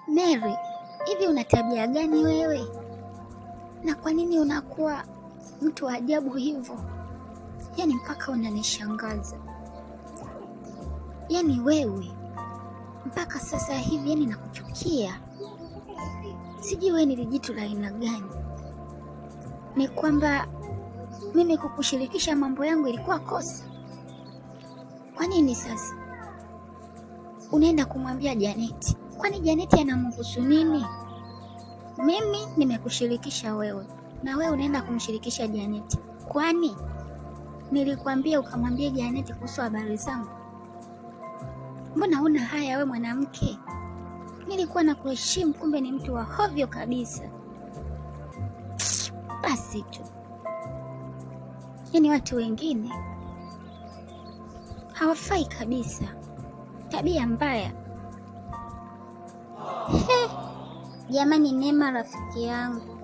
Mary, hivi una tabia gani wewe? Na kwa nini unakuwa mtu wa ajabu hivyo? Yaani mpaka unanishangaza. Yaani wewe mpaka sasa hivi yani nakuchukia. Sijui wewe ni jitu la aina gani. Ni kwamba mimi kukushirikisha mambo yangu ilikuwa kosa. Kwa nini sasa unaenda kumwambia Janeti? Kwani Janeti anamhusu nini? Mimi nimekushirikisha wewe na wewe unaenda kumshirikisha Janeti. Kwani nilikwambia ukamwambia Janeti kuhusu habari zangu? Mbona huna haya wewe mwanamke? Nilikuwa na kuheshimu, kumbe ni mtu wa hovyo kabisa. Basi tu. Yaani watu wengine hawafai kabisa. Tabia mbaya. Jamani Neema rafiki yangu,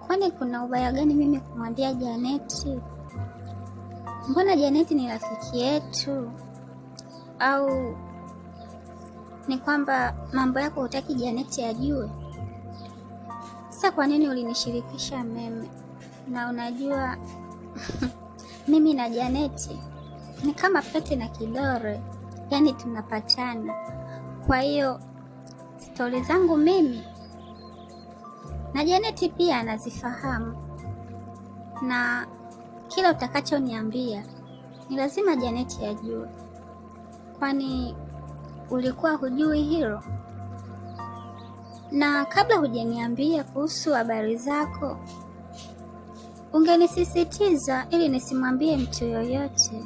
kwani kuna ubaya gani mimi kumwambia Janeti? Mbona Janeti ni rafiki yetu? Au ni kwamba mambo yako hutaki Janeti ajue? Sasa kwa nini ulinishirikisha mimi? Na unajua mimi na Janeti ni kama pete na kidole, yaani tunapatana. Kwa hiyo stori zangu mimi na Janeti pia anazifahamu, na kila utakachoniambia ni lazima Janeti ajue. Kwani ulikuwa hujui hilo? Na kabla hujaniambia kuhusu habari zako, ungenisisitiza ili nisimwambie mtu yoyote.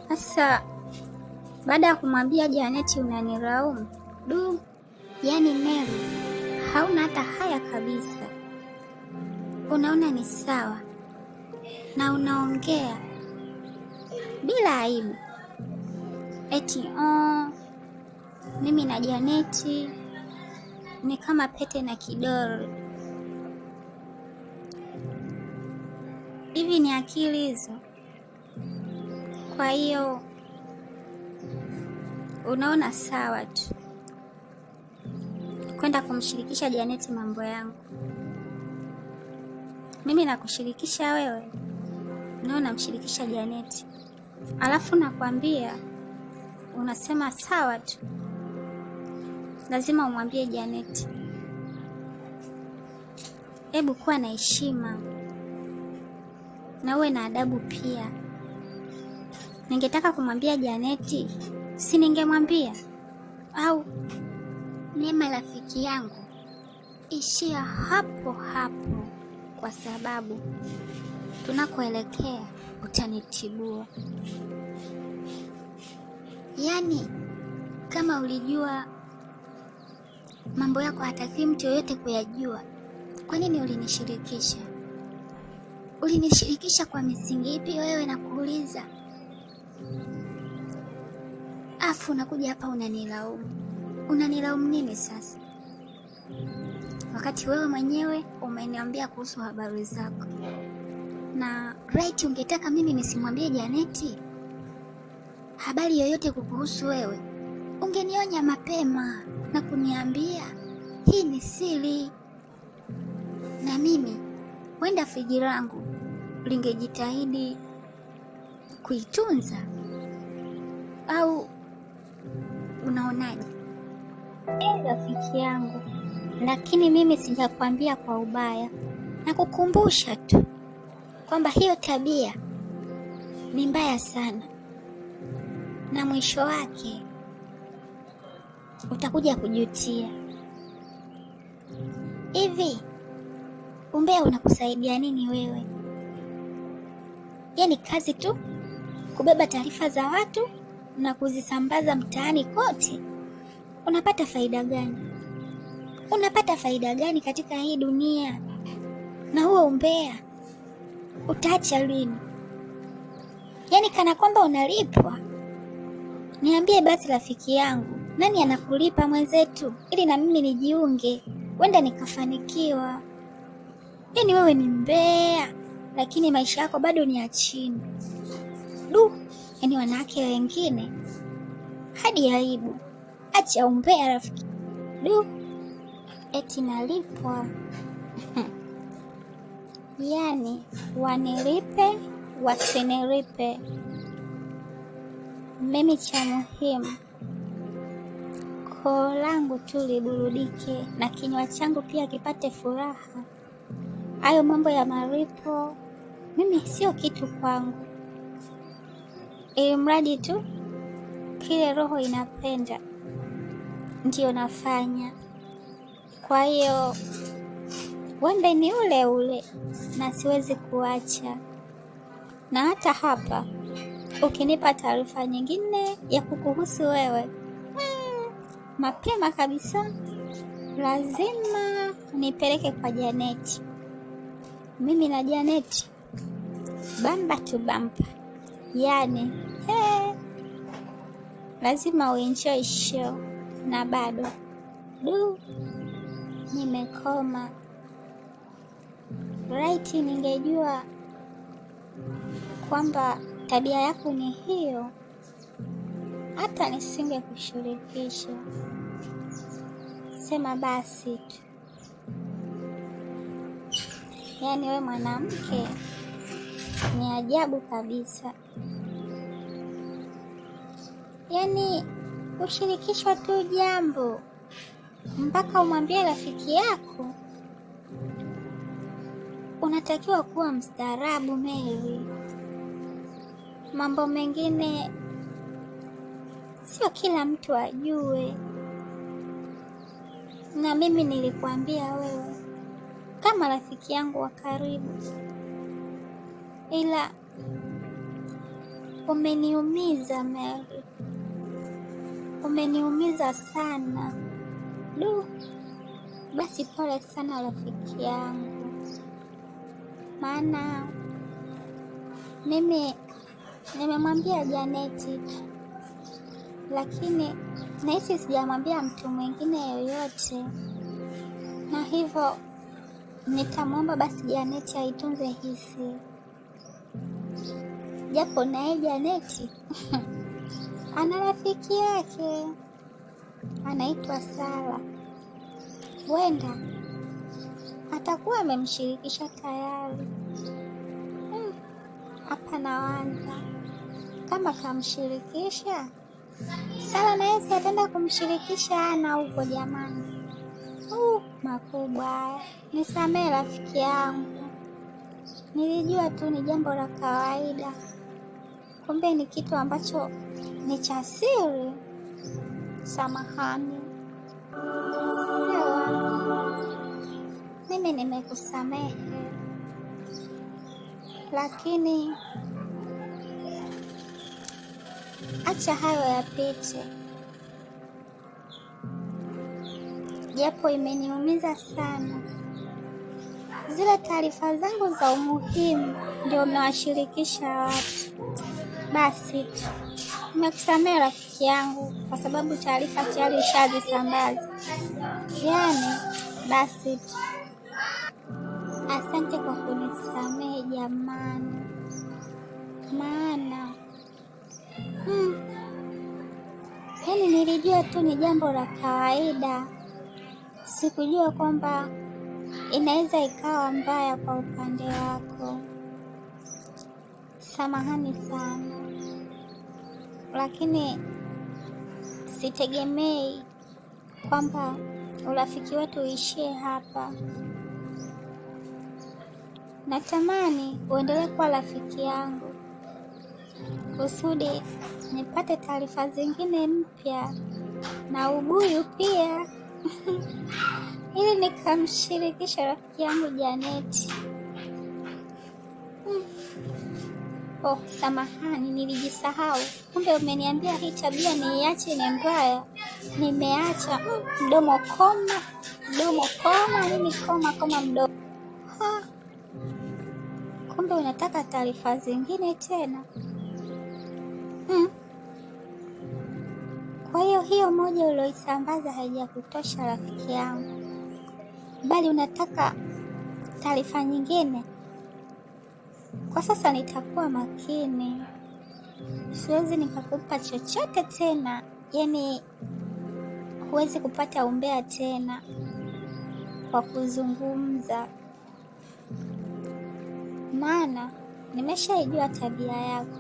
Sasa baada ya kumwambia Janeti unanilaumu. Yaani Mary, hauna hata haya kabisa. Unaona ni sawa na unaongea bila aibu. Eti mimi na Janeti ni kama pete na kidole. Hivi ni akili hizo? Kwa hiyo unaona sawa tu kwenda kumshirikisha Janeti mambo yangu. Mimi nakushirikisha wewe, naona mshirikisha Janeti. Alafu nakwambia unasema sawa tu. Lazima umwambie Janeti. Hebu kuwa na heshima na uwe na adabu pia. Ningetaka kumwambia Janeti, si ningemwambia? Au Neema rafiki yangu, ishia hapo hapo, kwa sababu tunakoelekea utanitibua. Yaani kama ulijua mambo yako hataki mtu yoyote kuyajua, kwa nini ulinishirikisha? Ulinishirikisha kwa misingi ipi wewe, na kuuliza? Afu unakuja hapa unanilaumu. Unanilaumu nini sasa, wakati wewe mwenyewe umeniambia kuhusu habari zako? Na right, ungetaka mimi nisimwambie Janeti habari yoyote kukuhusu wewe, ungenionya mapema na kuniambia hii ni siri, na mimi wenda friji langu lingejitahidi kuitunza. Au unaonaje? Rafiki yangu, lakini mimi sijakwambia kwa ubaya, na kukumbusha tu kwamba hiyo tabia ni mbaya sana, na mwisho wake utakuja kujutia. Hivi umbea unakusaidia nini wewe? Yaani kazi tu kubeba taarifa za watu na kuzisambaza mtaani kote. Unapata faida gani? Unapata faida gani katika hii dunia? Na huo umbea utaacha lini? Yaani kana kwamba unalipwa. Niambie basi rafiki yangu, nani anakulipa mwenzetu, ili na mimi nijiunge, wenda nikafanikiwa. Yaani wewe ni mbea, lakini maisha yako bado ni ya chini. Yaani wanawake wengine hadi aibu. Acha umbea rafiki. Du, eti nalipwa. Yaani wanilipe wasinilipe, mimi cha muhimu koo langu tu liburudike na kinywa changu pia kipate furaha. Hayo mambo ya malipo mimi sio kitu kwangu, ili mradi tu kile roho inapenda ndio nafanya. Kwa hiyo wembe ni ule ule na siwezi kuacha. Na hata hapa ukinipa taarifa nyingine ya kukuhusu wewe, mapema kabisa lazima nipeleke kwa Janeti. Mimi na Janeti bamba tu bamba, yaani lazima uenjoy show. Na bado nimekoma. Right, ningejua kwamba tabia yako ni hiyo, hata nisinge kushirikisha. Sema basi tu. Yaani we mwanamke ni ajabu kabisa. Yaani kushirikishwa tu jambo mpaka umwambie rafiki yako. Unatakiwa kuwa mstaarabu Mary. Mambo mengine sio kila mtu ajue. Na mimi nilikuambia wewe kama rafiki yangu wa karibu, ila umeniumiza Mary, umeniumiza sana. Basi pole sana rafiki yangu, maana mimi nimemwambia Janeti, lakini nahisi sijamwambia mtu mwingine yoyote, na hivyo nitamwomba basi Janeti aitunze hisi. Japo naye Janeti ana rafiki yake anaitwa Sara, huenda atakuwa amemshirikisha tayari. Hapa nawaza kama kamshirikisha Sara, naye si ataenda kumshirikisha Ana huko. Jamani, makubwa haya. Nisamehe rafiki yangu, nilijua tu ni jambo la kawaida, kumbe ni kitu ambacho ni cha siri. Samahani. Sawa, mimi nimekusamehe, lakini acha hayo yapite. Japo imeniumiza sana, zile taarifa zangu za umuhimu ndio umewashirikisha watu. Basi tu nimekusamehe rafiki yangu, kwa sababu taarifa tayari ushazisambaza. Yaani basi tu, asante kwa kunisamehe jamani, maana yaani nilijua tu ni jambo la kawaida, sikujua kwamba inaweza ikawa mbaya kwa upande wako. Samahani sana, lakini sitegemei kwamba urafiki wetu uishie hapa. Natamani uendelee kuwa rafiki yangu kusudi nipate taarifa zingine mpya na ubuyu pia ili nikamshirikisha rafiki yangu Janeti. Samahani, nilijisahau. Kumbe umeniambia hii tabia niiache ni mbaya. Nimeacha. Mdomo koma, mimi koma mdomo. Kumbe unataka taarifa zingine tena. Kwa hiyo moja ulioisambaza haijakutosha rafiki yangu, bali unataka taarifa nyingine. Kwa sasa nitakuwa makini, siwezi nikakupa chochote tena. Yaani huwezi kupata umbea tena kwa kuzungumza, maana nimeshaijua tabia yako.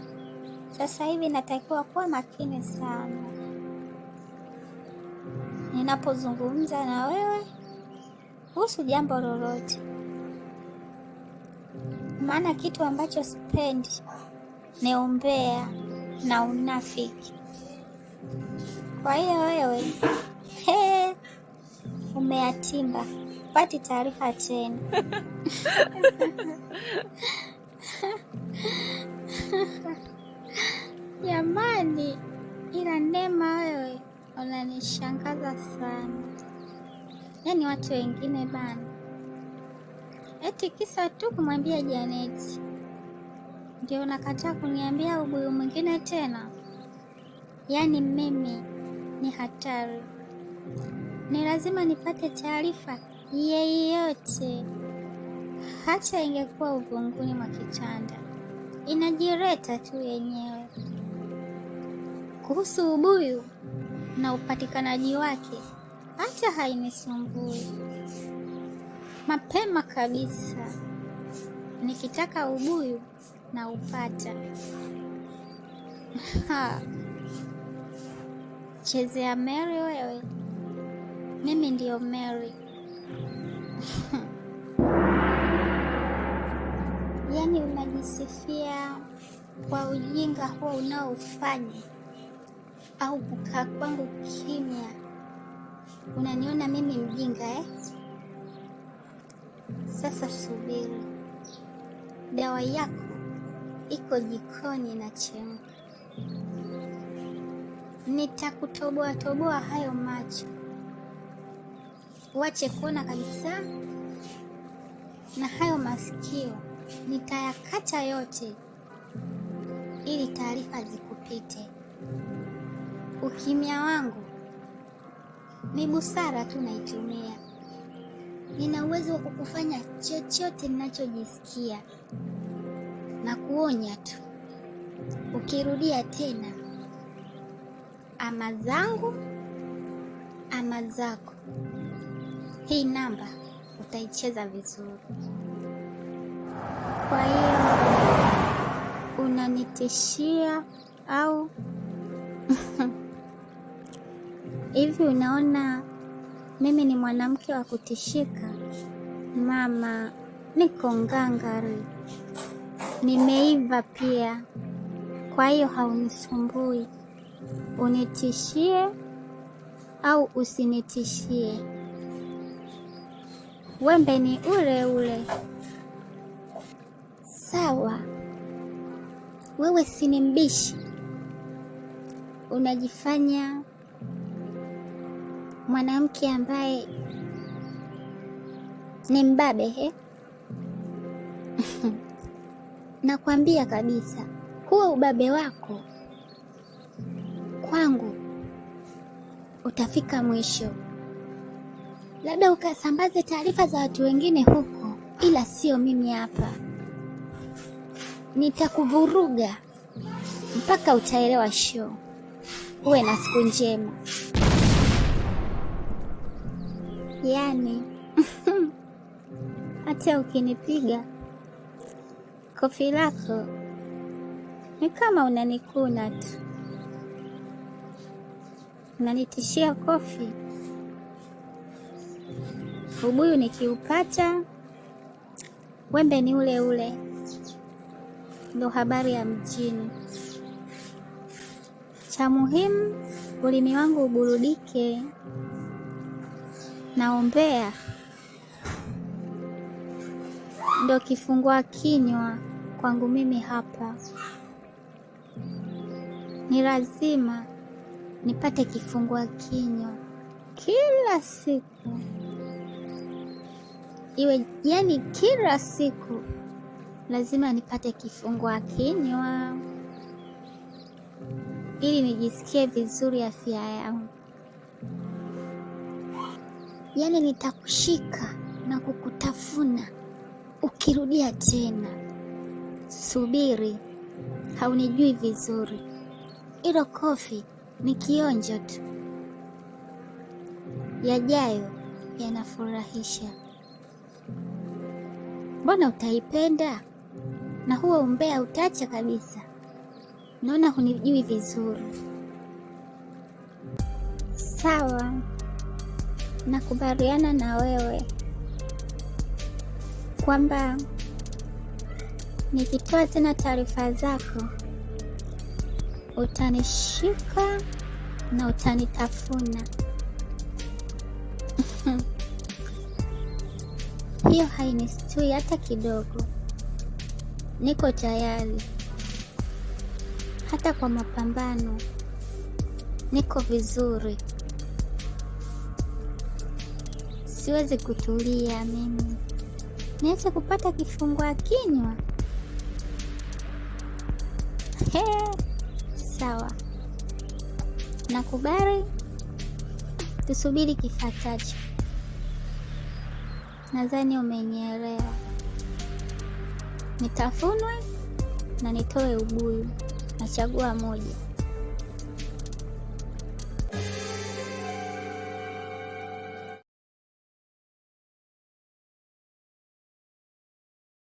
Sasa hivi natakiwa kuwa makini sana ninapozungumza na wewe kuhusu jambo lolote, maana kitu ambacho sipendi ni umbea na unafiki. Kwa hiyo wewe umeyatimba, pati taarifa tena. Jamani, ila Neema wewe unanishangaza sana. Yaani watu wengine bana, eti kisa tu kumwambia Janeti ndio unakataa kuniambia ubuyu mwingine tena. Yaani mimi ni hatari, ni lazima nipate taarifa yeyote, hata ingekuwa uvunguni mwa kitanda, inajireta tu yenyewe. Kuhusu ubuyu na upatikanaji wake, hata hainisumbui. Mapema kabisa nikitaka ubuyu na upata. Chezea Mary wewe, mimi ndio Mary. Yaani unajisifia kwa ujinga huo unaofanya, au kukaa kwangu kimya unaniona mimi mjinga Sasa subiri, dawa yako iko jikoni na chemka. Nitakutoboa toboa hayo macho, uache kuona kabisa, na hayo masikio nitayakata yote ili taarifa zikupite. Ukimya wangu ni busara tu naitumia. Nina uwezo wa kukufanya chochote ninachojisikia, na kuonya tu, ukirudia tena ama zangu ama zako, hii namba utaicheza vizuri. Kwa hiyo unanitishia au? Hivi unaona mimi ni mwanamke wa kutishika? Mama, niko ngangari, nimeiva pia, kwa hiyo haunisumbui. Unitishie au usinitishie, wembe ni ule ule. Sawa, wewe si ni mbishi, unajifanya mwanamke ambaye ni mbabe Nakwambia kabisa, huo ubabe wako kwangu utafika mwisho. Labda ukasambaze taarifa za watu wengine huko, ila sio mimi hapa. Nitakuvuruga mpaka utaelewa show. Uwe na siku njema. Yaani hata ukinipiga kofi lako ni kama unanikuna tu. Unanitishia kofi. Ubuyu nikiupata, wembe ni ule ule. Ndo habari ya mjini. Cha muhimu ulimi wangu uburudike. Naombea ndo kifungua kinywa kwangu mimi hapa. Ni lazima nipate kifungua kinywa kila siku. Iwe yani kila siku lazima nipate kifungua kinywa ili nijisikie vizuri afya yangu. Yaani nitakushika na kukutafuna ukirudia tena. Subiri, haunijui vizuri. Ilo kofi ni kionjo tu. yajayo yanafurahisha. Mbona utaipenda? Na huo umbea utacha kabisa. Naona hunijui vizuri. Sawa, nakubaliana na wewe kwamba nikitoa tena taarifa zako utanishika na utanitafuna. Hiyo hainistui hata kidogo. Niko tayari, hata kwa mapambano niko vizuri. Siwezi kutulia mimi, niweze kupata kifungua kinywa. Sawa, nakubali. Tusubiri kifuatacho. Nadhani umenielewa. Nitafunwe na nitoe ubuyu. Nachagua moja.